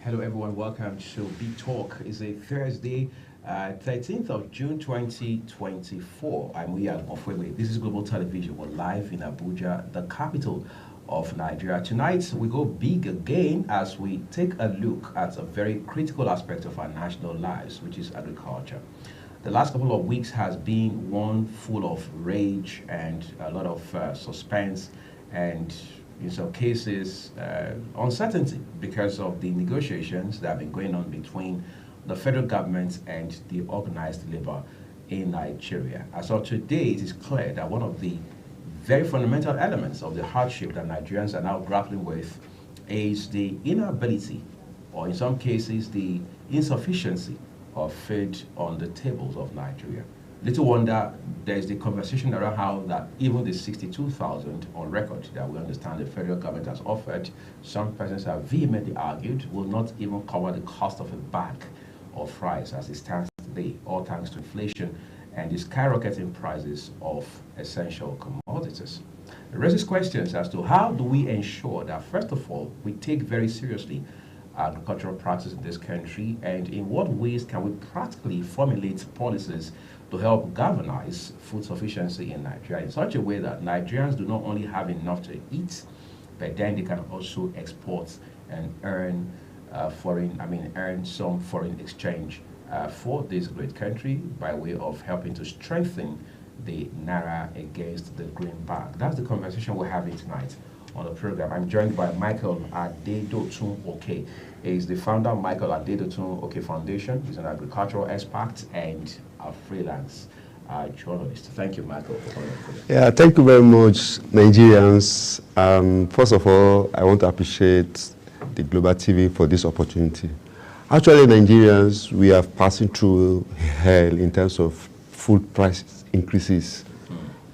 Hello, everyone. Welcome to Big Talk. It's a Thursday, 13th of June 2024. I'm Wiyan Ofwebe. This is Global Television. We're live in Abuja, the capital of Nigeria. Tonight, we go big again as we take a look at a very critical aspect of our national lives, which is agriculture. The last couple of weeks has been one full of rage and a lot of suspense and in some cases, uncertainty because of the negotiations that have been going on between the federal government and the organized labor in Nigeria. As of today, it is clear that one of the very fundamental elements of the hardship that Nigerians are now grappling with is the inability, or in some cases, the insufficiency of food on the tables of Nigeria. Little wonder there's the conversation around how that even the 62,000 on record that we understand the federal government has offered, some persons have vehemently argued will not even cover the cost of a bag of rice as it stands today, all thanks to inflation and the skyrocketing prices of essential commodities. It raises questions as to how do we ensure that, first of all, we take very seriously agricultural practice in this country, and in what ways can we practically formulate policies to help galvanize food sufficiency in Nigeria in such a way that Nigerians do not only have enough to eat, but then they can also export and earn earn some foreign exchange for this great country by way of helping to strengthen the naira against the greenback. That's the conversation we're having tonight on the program. I'm joined by Michael Adedotun Oke. He's the founder of Michael Adedotun Oke Foundation. He's an agricultural expert and a freelance journalist. Thank you, Michael, for coming on. Yeah, thank you very much, Nigerians. First of all, I want to appreciate the Global TV for this opportunity. Actually, Nigerians, we are passing through hell in terms of food price increases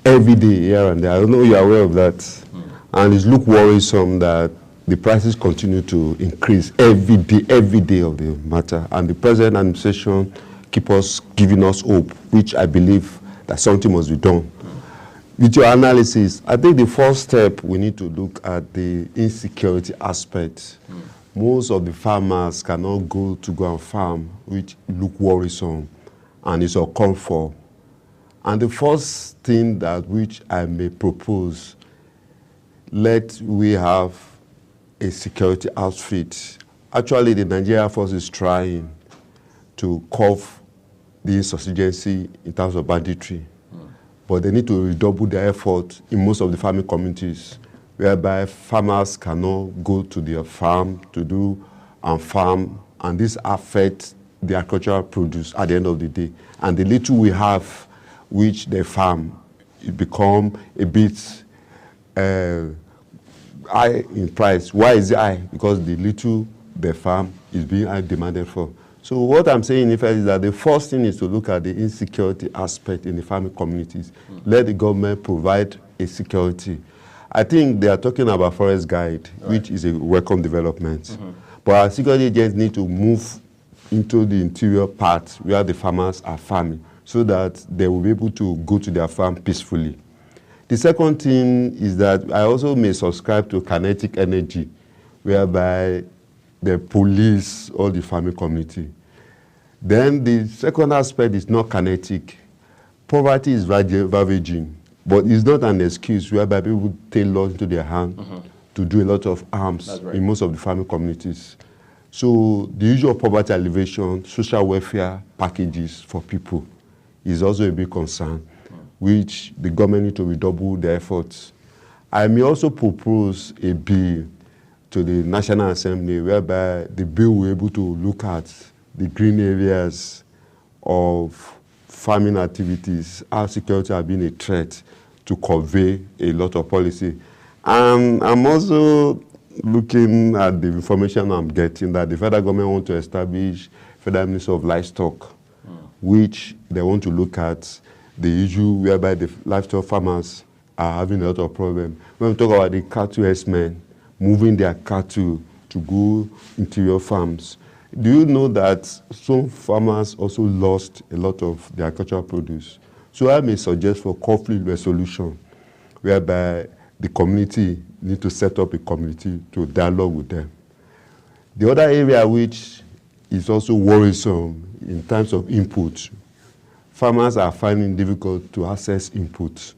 every day, here and there. I know you are aware of that. And it looks worrisome that the prices continue to increase every day of the matter. And the present administration keep us giving us hope, which I believe that something must be done. With your analysis, I think the first step we need to look at the insecurity aspect. Most of the farmers cannot go and farm, which look worrisome, and it's uncalled for. And the first thing that which I may propose, let we have a security outfit. Actually, the Nigerian Force is trying to curb the insurgency in terms of banditry, but they need to redouble their effort in most of the farming communities, whereby farmers cannot go to their farm to do and farm, and this affects the agricultural produce at the end of the day. And the little we have, which they farm, it become a bit high in price. Why is it high? Because the little they farm is being high demanded for. So what I'm saying in effect is that the first thing is to look at the insecurity aspect in the farming communities. Let the government provide a security. I think they are talking about forest guide, which is a welcome development. But our security agents need to move into the interior part where the farmers are farming so that they will be able to go to their farm peacefully. The second thing is that I also may subscribe to kinetic energy, whereby they police all the farming community. Then the second aspect is not kinetic. Poverty is ravaging, but it's not an excuse whereby people take laws into their hand to do a lot of harms in most of the farming communities. So the usual poverty alleviation, social welfare packages for people is also a big concern, which the government need to redouble their efforts. I may also propose a bill to the National Assembly whereby the bill will be able to look at the green areas of farming activities, how security has been a threat to convey a lot of policy. I'm also looking at the information I'm getting that the federal government want to establish Federal Ministry of Livestock, which they want to look at the issue whereby the livestock farmers are having a lot of problems. When we talk about the cattle herdsmen moving their cattle to go interior farms, do you know that some farmers also lost a lot of their agricultural produce? So I may suggest for conflict resolution, whereby the community need to set up a committee to dialogue with them. The other area which is also worrisome in terms of input, farmers are finding it difficult to access inputs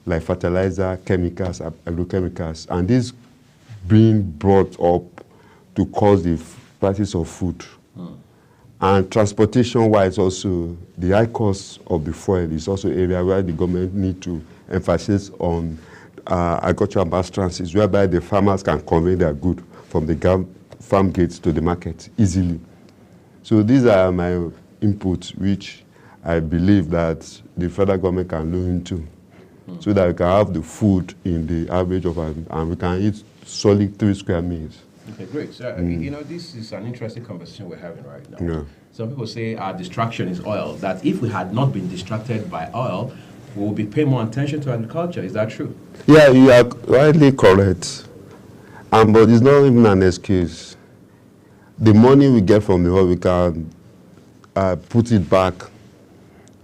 like fertilizer, chemicals, agrochemicals, and this being brought up to cause the prices of food. And transportation-wise also, the high cost of the fuel is also an area where the government need to emphasize on agricultural mass transit, whereby the farmers can convey their goods from the farm gates to the market easily. So these are my inputs, which I believe that the federal government can look into, so that we can have the food in the average of, and we can eat solid 3 square meals. Okay, great. So, you know, this is an interesting conversation we're having right now. Yeah. Some people say our distraction is oil, that if we had not been distracted by oil, we would be paying more attention to agriculture. Is that true? Yeah, you are rightly correct. But it's not even an excuse. The money we get from the oil, we can put it back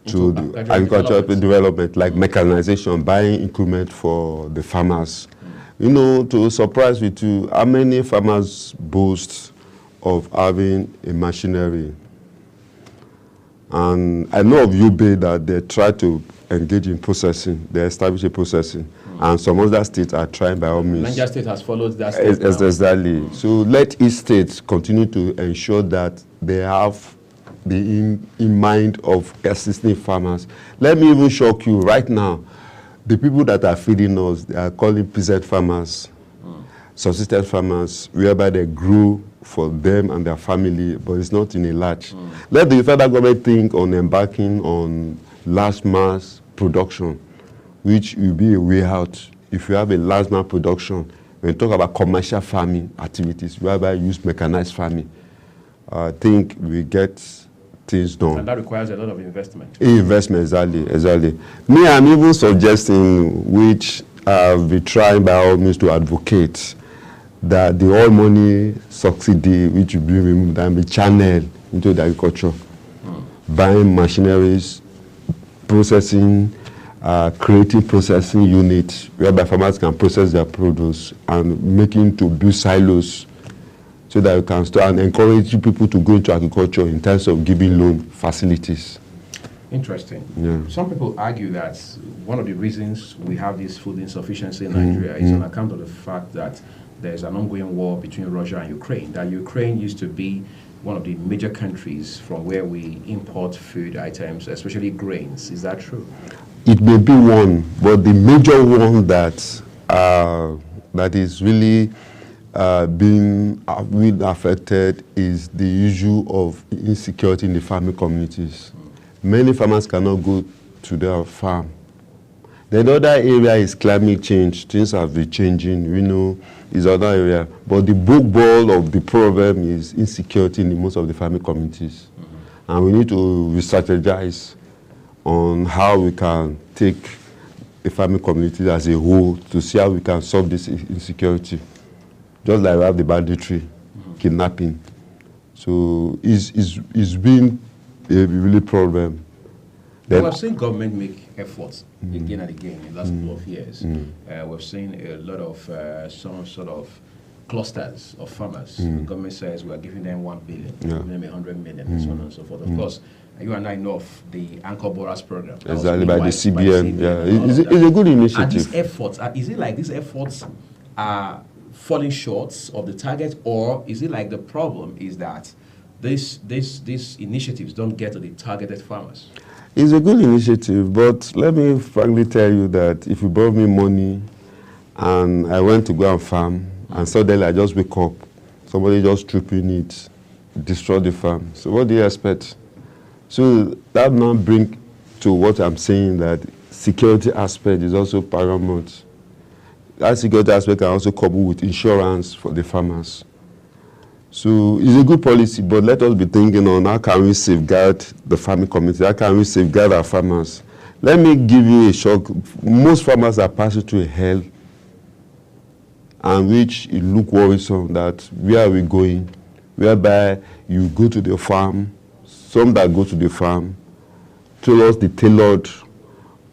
to the agricultural development, like mechanization, buying equipment for the farmers. You know, to surprise with you, how many farmers boast of having a machinery? And I know of UBA that they try to engage in processing, they establish a processing, and some other states are trying by all means. Niger State has followed that state. Exactly. So let each state continue to ensure that they have the in mind of assisting farmers. Let me even shock you right now. The people that are feeding us, they are calling peasant farmers, subsistence farmers, whereby they grew for them and their family, but it's not in a large. Let the federal government think on embarking on large mass production, which will be a way out. If you have a large mass production, when you talk about commercial farming activities, whereby you use mechanized farming, I think we get things done. And that requires a lot of investment. Investment, exactly. Me, I'm even suggesting, which I've been trying by all means to advocate, that the oil money subsidy, which will be removed and be channeled into the agriculture, buying machineries, processing, creating processing units, whereby farmers can process their produce and making to build silos, so that you can start and encourage people to go into agriculture in terms of giving loan facilities. Interesting. Yeah. Some people argue that one of the reasons we have this food insufficiency in Nigeria is on account of the fact that there's an ongoing war between Russia and Ukraine. That Ukraine used to be one of the major countries from where we import food items, especially grains. Is that true? It may be one, but the major one that that is really being affected is the issue of insecurity in the farming communities. Many farmers cannot go to their farm. The other area is climate change. Things have been changing, we know, is other area. But the big ball of the problem is insecurity in most of the farming communities. And we need to re-strategize on how we can take the farming community as a whole to see how we can solve this insecurity. Just like we have the banditry, kidnapping. So it's been a really problem. Well, I've seen government make efforts again and again in the last couple of years. We've seen a lot of some sort of clusters of farmers. The government says we are giving them 1 billion, giving them 100 million, and so on and so forth. Of course, you and I know of the Anchor Borers program. Exactly, by the CBN. Yeah, it's a good initiative. And these efforts, is it like these efforts are falling short of the target, or is it like the problem is that these initiatives don't get to the targeted farmers? It's a good initiative, but let me frankly tell you that if you borrow me money and I went to go and farm, and suddenly I just wake up, somebody just tripping it, destroy the farm. So what do you expect? So that now brings to what I'm saying, that security aspect is also paramount. That security aspect can also couple with insurance for the farmers. So it's a good policy, but let us be thinking on how can we safeguard the farming community, how can we safeguard our farmers. Let me give you a shock. Most farmers are passing through hell, and which it look worrisome that where are we going, whereby you go to the farm, some that go to the farm, towards the tailored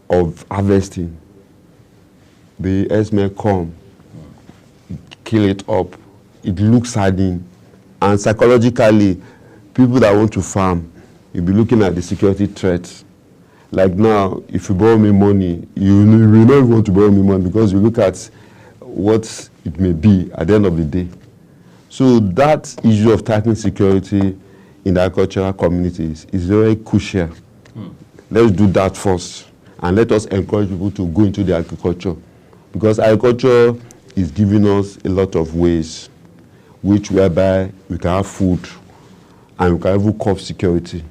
of harvesting. The herdsmen come, kill it up, it looks saddening, And psychologically, people that want to farm, you'll be looking at the security threats. Like now, if you borrow me money, you will not want to borrow me money because you look at what it may be at the end of the day. So that issue of tightening security in the agricultural communities is very crucial. Let's do that first, and let us encourage people to go into the agriculture, because agriculture is giving us a lot of ways whereby we can have food and we can even curb security.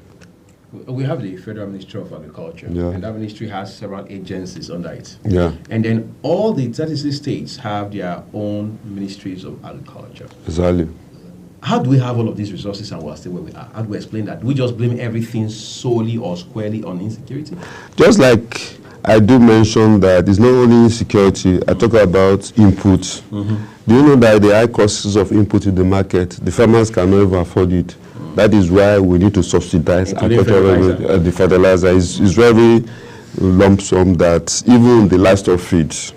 We have the Federal Ministry of Agriculture, and that ministry has several agencies under it. And then all the 36 states have their own ministries of agriculture. Exactly. How do we have all of these resources and we're still where we are? How do we explain that? Do we just blame everything solely or squarely on insecurity? Just like I do mention that it's not only insecurity, I talk about input. Do you know that the high costs of input in the market, the farmers cannot even afford it? That is why we need to subsidize agricultural. The fertilizer is very lump sum that even the livestock feeds.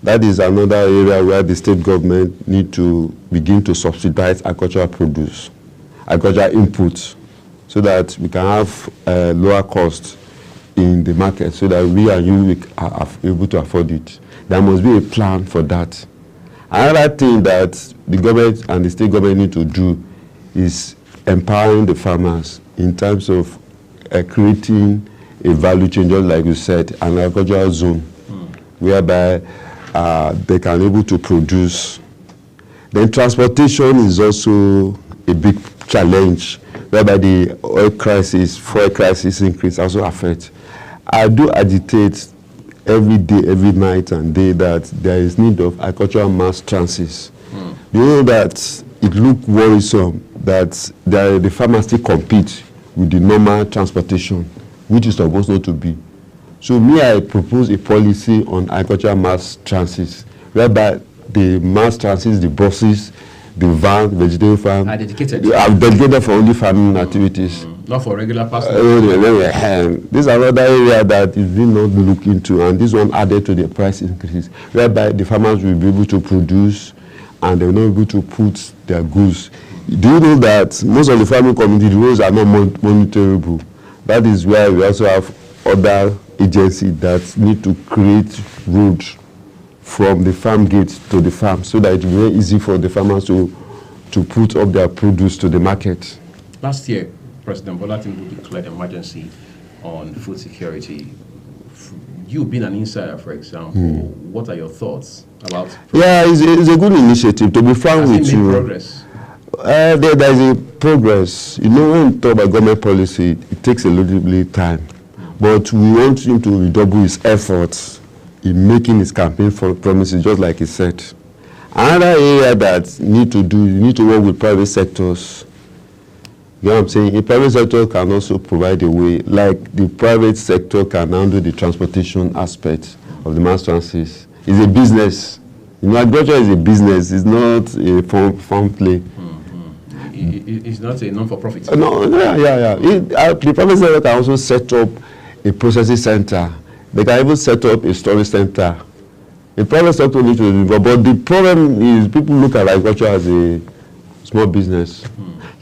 That is another area where the state government need to begin to subsidize agricultural produce, agricultural inputs, so that we can have lower cost in the market, so that we and you are able to afford it. There must be a plan for that. Another thing that the government and the state government need to do is empowering the farmers in terms of creating a value chain, just like you said, an agricultural zone, whereby they can be able to produce. Then transportation is also a big challenge, whereby the oil crisis, fuel crisis increase also affects. I do agitate every day, every night and day that there is need of agricultural mass transit. You know that it looks worrisome that the farmers still compete with the normal transportation, which is supposed not to be. So I propose a policy on agricultural mass transit, whereby the mass transit, the buses, the van, vegetable farm, are dedicated for only farming activities. Not for regular passengers. This is another area that is being not looked into, and this one added to the price increase, whereby the farmers will be able to produce and they will not be able to put their goods. Do you know that most of the farming community, the roads are not monitorable? That is why we also have other agencies that need to create roads from the farm gate to the farm, so that it will be very easy for the farmers to put up their produce to the market. Last year, President Bola Tinubu declared emergency on food security. You being an insider, for example, what are your thoughts about? Yeah, it's a good initiative. To be frank with you, progress? There is a progress. You know, when you talk about government policy, it takes a little bit of time. But we want him to redouble his efforts in making his campaign promises, just like he said. Another area that you need to work with private sectors. You know what I'm saying? The private sector can also provide a way, like the private sector can handle the transportation aspect of the mass transit. It's a business. You know, agriculture is a business. It's not a farm play. It's not a non-for-profit. No, the private sector can also set up a processing center. They can even set up a storage center. The private sector needs to do, but the problem is people look at agriculture as a small business.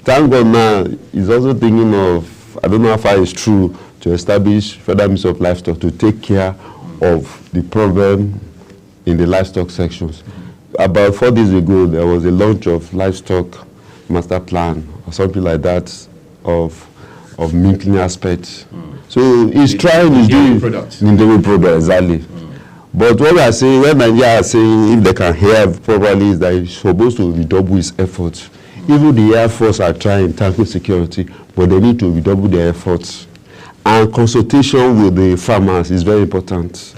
Thank God now he's also thinking of, I don't know how far it's true, to establish Federal Ministry of Livestock to take care of the problem in the livestock sections. About 4 days ago, there was a launch of livestock master plan or something like that of milking aspects. So he's trying to do dairy product, exactly. But what we are saying, when Nigeria are saying if they can hear properly, is that he's supposed to redouble his efforts. Even the Air Force are trying to tackle security, but they need to redouble their efforts. And consultation with the farmers is very important.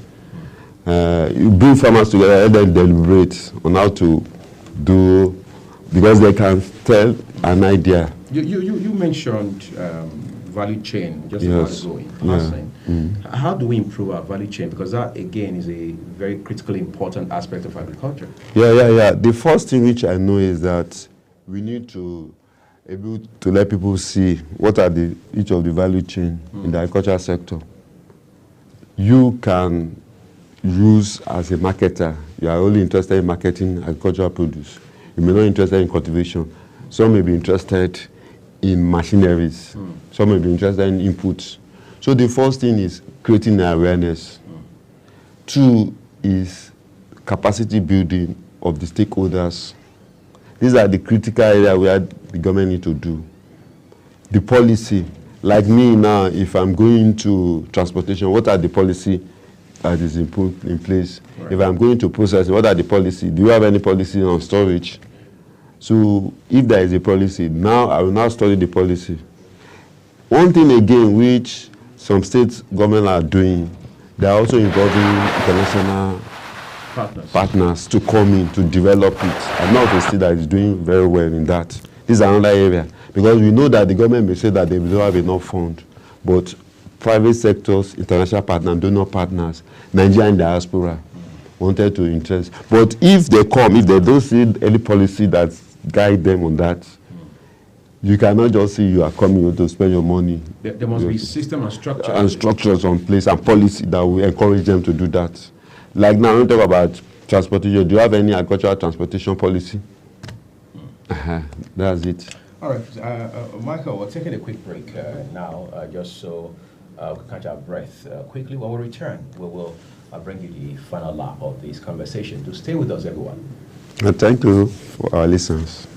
You bring farmers together and then deliberate on how to do, because they can tell an idea. You mentioned value chain just a while ago. How do we improve our value chain? Because that, again, is a very critically important aspect of agriculture. The first thing which I know is that we need to able to let people see what are each of the value chain in the agricultural sector. You can use as a marketer, you are only interested in marketing agricultural produce. You may not be interested in cultivation. Some may be interested in machineries. Some may be interested in inputs. So the first thing is creating awareness. Two is capacity building of the stakeholders. These are the critical areas where the government need to do. The policy, like me now, if I'm going into transportation, what are the policy that is in place? Right. If I'm going to processing, what are the policy? Do you have any policy on storage? So if there is a policy, now I will now study the policy. One thing again which some state government are doing, they are also involving international partners to come in to develop it. I know of a state that is doing very well in that. This is another area, because we know that the government may say that they don't have enough fund, but private sectors, international partners, donor partners, Nigerian diaspora wanted to interest. But if they come, if they don't see any policy that guide them on that, you cannot just say you are coming to spend your money. There must be system and structure. And structures on place and policy that will encourage them to do that. Like now, when we talk about transportation, do you have any agricultural transportation policy? That's it. All right, Michael, we're taking a quick break now, just so we can catch our breath quickly. When we return, we will bring you the final lap of this conversation. To stay with us, everyone. And thank you for our listeners.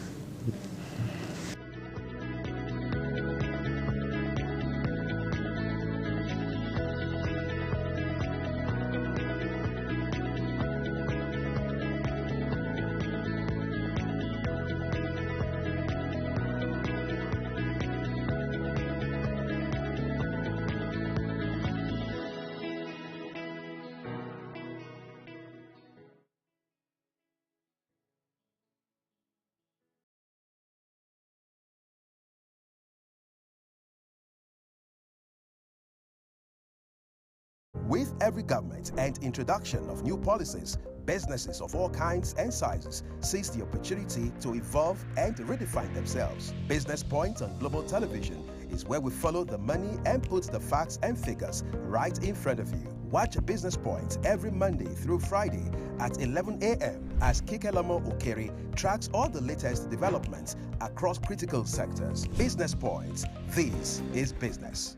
With every government and introduction of new policies, businesses of all kinds and sizes seize the opportunity to evolve and redefine themselves. Business Point on Global Television is where we follow the money and put the facts and figures right in front of you. Watch Business Point every Monday through Friday at 11 a.m. as Kikelamo Okeri tracks all the latest developments across critical sectors. Business Point, this is business.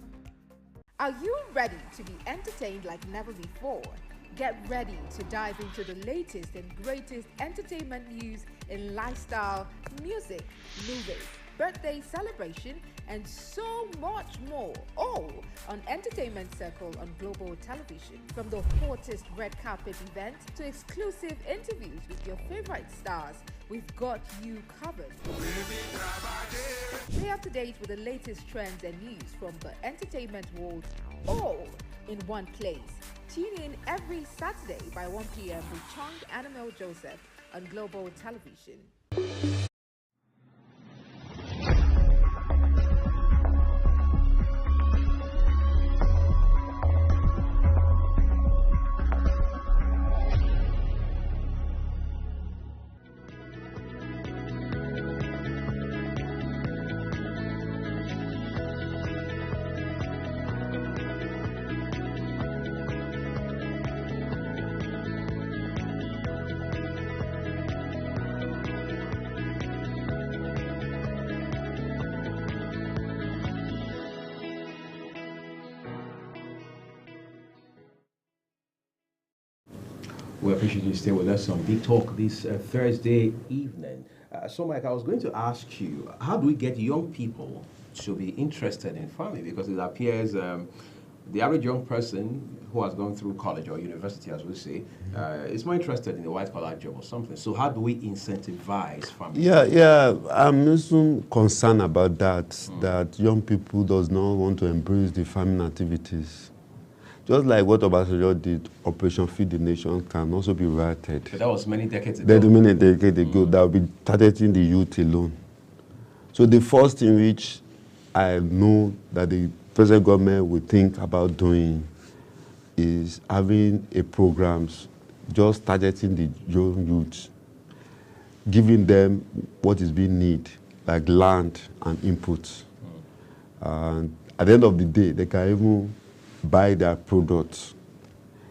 Are you ready to be entertained like never before? Get ready to dive into the latest and greatest entertainment news in lifestyle, music, movies, birthday celebration, and so much more, all on Entertainment Circle on Global Television. From the hottest red carpet event to exclusive interviews with your favorite stars, we've got you covered. Stay up to date with the latest trends and news from the entertainment world, all in one place. Tune in every Saturday by 1 p.m. with Chung Annamel Joseph on Global Television. We appreciate you stay with us on Big Talk this Thursday evening. So, Mike, I was going to ask you, how do we get young people to be interested in farming? Because it appears the average young person who has gone through college or university, as we say, is more interested in a white-collar job or something. So how do we incentivize farming? Yeah, I'm also concerned about that, that young people does not want to embrace the farming activities. Just like what Obasanjo did, Operation Feed the Nation can also be reverted. But that was many decades ago. Many decades ago, that will be targeting the youth alone. So the first thing which I know that the present government will think about doing is having a programs just targeting the young youth, giving them what is being needed, like land and inputs. And at the end of the day, they can even buy their products,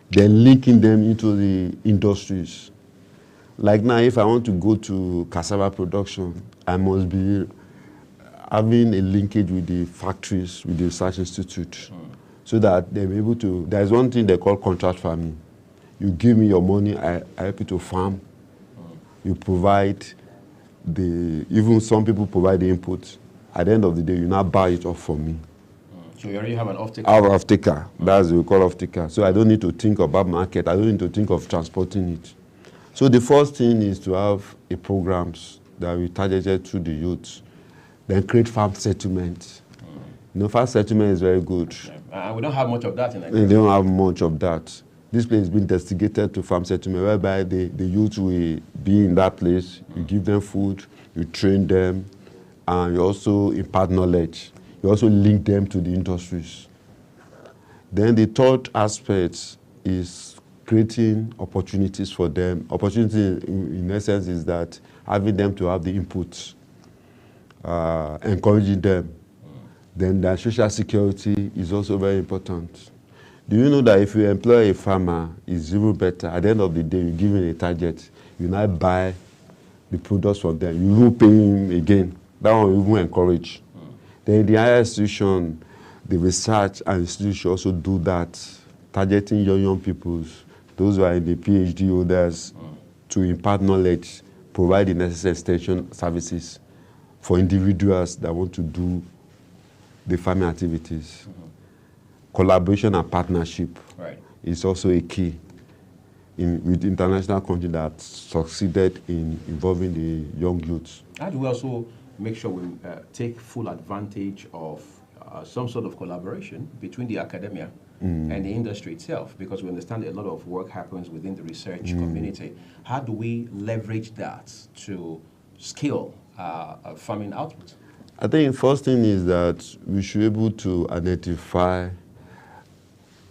then linking them into the industries. Like now, if I want to go to cassava production, I must be having a linkage with the factories, with the research institute, so that they're able to, there's one thing they call contract farming. You give me your money, I help you to farm. You provide even some people provide the input. At the end of the day, you now buy it off from me. So you already have an off-taker? Our off-taker. That's what we call off-taker. So I don't need to think about market. I don't need to think of transporting it. So the first thing is to have a programs that we targeted to the youth. Then create farm settlements. You know, farm settlement is very good. Yeah. We don't have much of that in Nigeria. They don't have much of that. This place has been designated to farm settlement, whereby the youth will be in that place. You give them food, you train them, and you also impart knowledge. You also link them to the industries. Then the third aspect is creating opportunities for them. Opportunity, in essence, is that having them to have the input, encouraging them. Then their social security is also very important. Do you know that if you employ a farmer, it's even better? At the end of the day, you give him a target. You now buy the products from them. You will pay him again. That one will even encourage. Then the higher institution, the research and institution also do that, targeting young people, those who are in the PhD holders, to impart knowledge, provide the necessary extension services for individuals that want to do the farming activities. Collaboration and partnership is also a key with international countries that succeeded in involving the young youths. How do we also make sure we take full advantage of some sort of collaboration between the academia and the industry itself? Because we understand a lot of work happens within the research community. How do we leverage that to scale farming output? I think the first thing is that we should be able to identify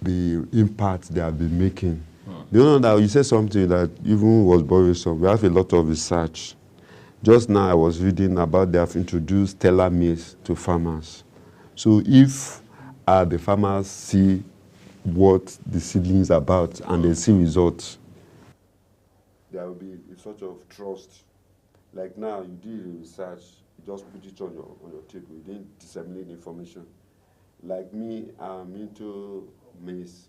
the impact they have been making. You know that you said something that even was worrisome. We have a lot of research. Just now I was reading about they have introduced stellar maize to farmers. So if the farmers see what the seedling is about and they see results, there will be a sort of trust. Like now, you did research, you just put it on your table, you didn't disseminate information. Like me, I'm into maize.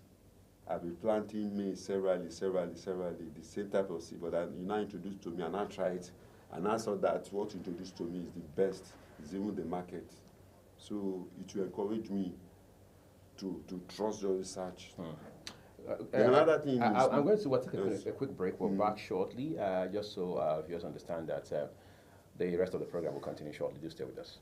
I've been planting maize severally, the same type of seed, but you now introduced to me and I tried it. And I saw that what you introduced to me is the best, is even the market. So it will encourage me to trust your research. Another thing is... I'm going to take a quick break. We're back shortly, just so viewers understand that the rest of the program will continue shortly. Do stay with us.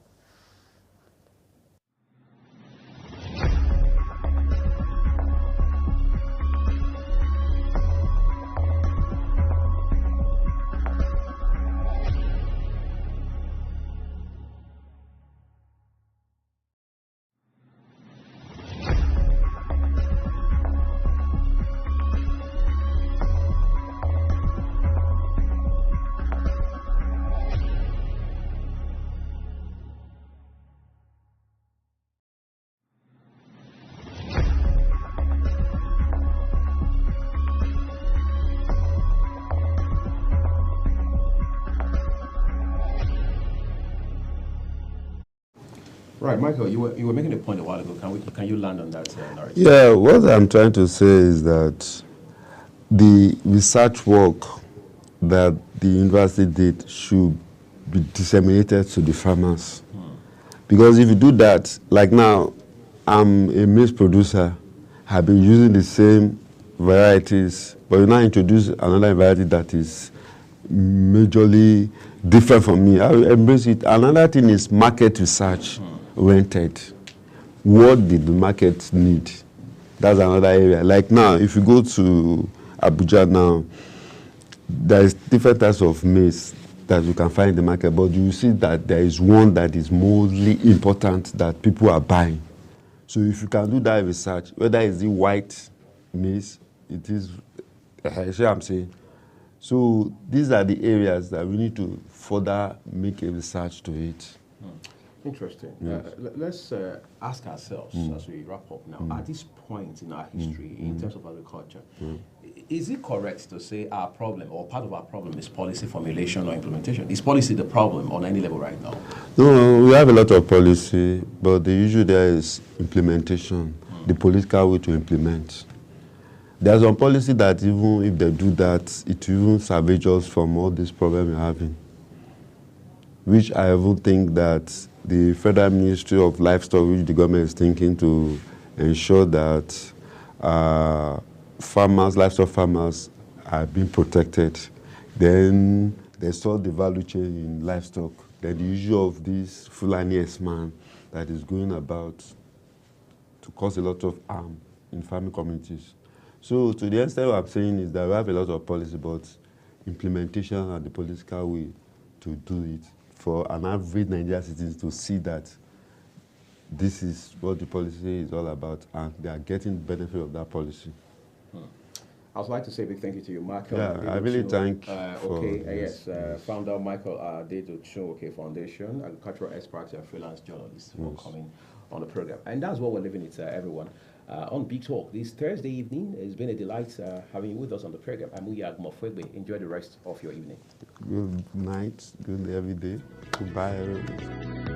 Right, Michael, you were making a point a while ago. Can you land on that narrative? Yeah, what I'm trying to say is that the research work that the university did should be disseminated to the farmers. Because if you do that, like now, I'm a maize producer, I've been using the same varieties, but you now introduce another variety that is majorly different from me. I will embrace it. Another thing is market research oriented. What did the market need? That's another area. Like now, if you go to Abuja now, there is different types of maize that you can find in the market, but you see that there is one that is mostly important that people are buying. So if you can do that research, whether it's the white maize, it is, see what I'm saying? So these are the areas that we need to further make a research to it. Interesting. Yes. Let's ask ourselves as we wrap up now. At this point in our history, in terms of agriculture, is it correct to say our problem or part of our problem is policy formulation or implementation? Is policy the problem on any level right now? No, we have a lot of policy, but the issue there is implementation, the political way to implement. There's some policy that even if they do that, it will even salvage us from all this problem we're having. Which I even think that the Federal Ministry of Livestock, which the government is thinking to ensure that livestock farmers are being protected. Then they sort the value chain in livestock. Then the issue of this Fulani S-man that is going about to cause a lot of harm in farming communities. So to the extent what I'm saying is that we have a lot of policy, but implementation and the political way to do it for an average Nigerian citizen to see that this is what the policy is all about and they are getting the benefit of that policy. I would like to say a big thank you to you, Michael. Yeah, I really thank founder Michael Adedochun Foundation, agricultural expert and freelance journalist for coming on the program. And that's what we're leaving it, everyone. On Big Talk this Thursday evening, it's been a delight having you with us on the program. I'm Uyag Mofwebe. Enjoy the rest of your evening. Good night, good every day. Goodbye, everyone.